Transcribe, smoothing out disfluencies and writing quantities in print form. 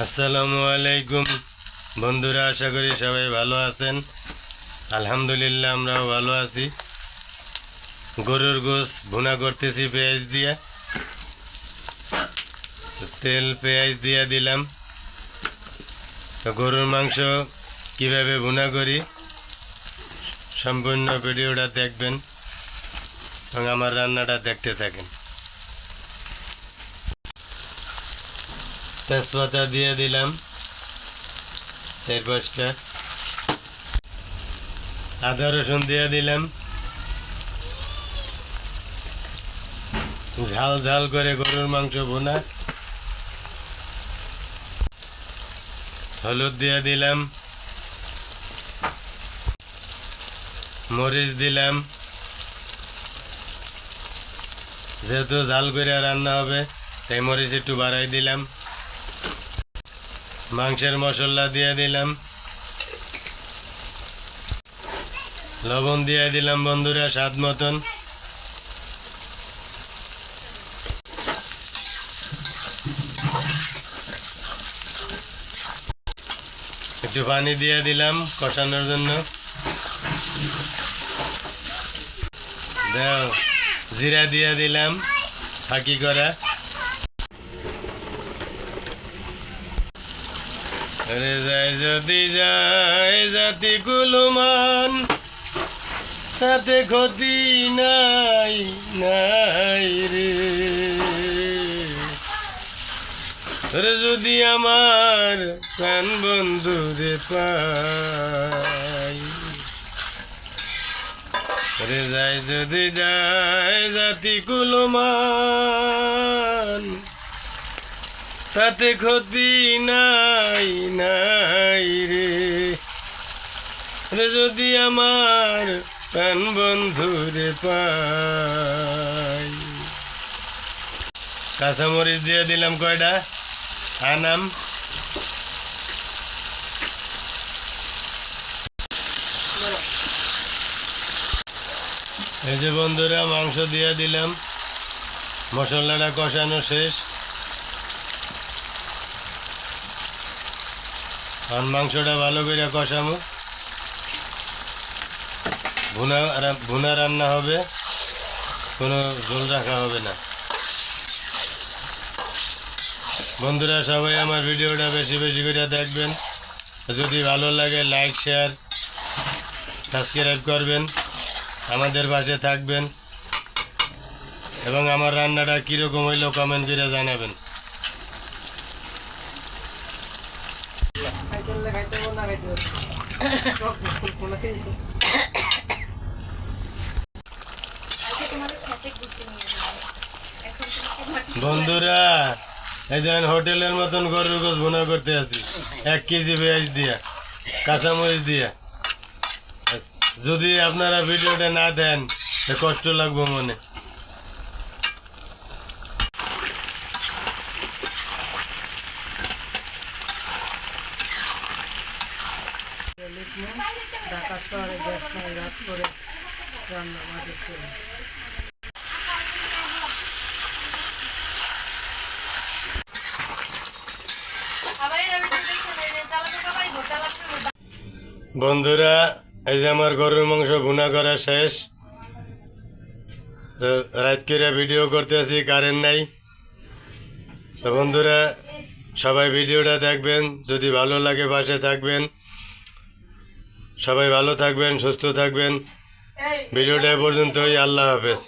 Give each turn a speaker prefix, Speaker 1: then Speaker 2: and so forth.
Speaker 1: আসসালামু আলাইকুম বন্ধুরা, আশা করি সবাই ভালো আছেন। আলহামদুলিল্লাহ আমরাও ভালো আছি। গরুর গোশ ভুনা করতেছি পেঁয়াজ দিয়ে, তেল পেঁয়াজ দিয়ে দিলাম। তো গরুর মাংস কিভাবে ভুনা করি সম্পূর্ণ ভিডিওটা দেখবেন এবং আমার রান্নাটা দেখতে থাকেন। তেজপাতা দিয়ে দিলাম 4-5টা, আদা রসুন দিয়ে দিলাম। ঝাল ঝাল করে গরুর মাংস ভুনা। হলুদ দিয়ে দিলাম, মরিচ দিলাম, যেহেতু ঝাল করে রান্না হবে তাই মরিচ একটু বাড়াই দিলাম। মাংসের মশলা দিয়ে দিলাম, লবণ দিয়ে দিলাম বন্ধুরা স্বাদ মতন। একটু পানি দিয়ে দিলাম কষানোর জন্য। দাও, জিরা দিয়ে দিলাম ফাঁকি করা। রে যায় যদি যায় জাতি কুলমান, তাতে ক্ষতি নাই নাই রে। রে যদি আমার প্রাণ বন্ধু রে পাই, রে যায় যদি যায় জাতি কুলমান, তাতে ক্ষতি নাই নাই রে। রে যদি আমার প্রাণ বন্ধু রে পাই। কাঁচামরিচ দিয়ে দিলাম কয়টা, আনাম। এই যে বন্ধুরা মাংস দিয়ে দিলাম, মশলাটা কষানো শেষ। আর মাংসটা ভালো করে কষামো। ভুনা রান্না হবে, কোনো ঝোল রাখা হবে না। বন্ধুরা সবাই আমার ভিডিওটা বেশি বেশি করে দেখবেন। যদি ভালো লাগে লাইক শেয়ার সাবস্ক্রাইব করবেন, আমাদের পাশে থাকবেন এবং আমার রান্নাটা কীরকম হইলো কমেন্ট করে জানাবেন। বন্ধুরা এই যেন হোটেলের মতন গরুর গোশ ভুনা করতে আছি 1 কেজি পেঁয়াজ দিয়া, কাঁচামরিচ দিয়া। যদি আপনারা ভিডিওটা না দেন তো কষ্ট লাগবে মনে।
Speaker 2: ঢাকা শহরে গ্যাস নাই, রাত করে রান্না মাঝে করে।
Speaker 1: বন্ধুরা এই যে আমার গরুর মাংস ভুনা করা শেষ। তো রাত করে ভিডিও করতে আছি, কারেন্ট নাই। তো বন্ধুরা সবাই ভিডিওটা দেখবেন, যদি ভালো লাগে পাশে থাকবেন। সবাই ভালো থাকবেন, সুস্থ থাকবেন। ভিডিওটা এ পর্যন্তই। আল্লাহ হাফেজ।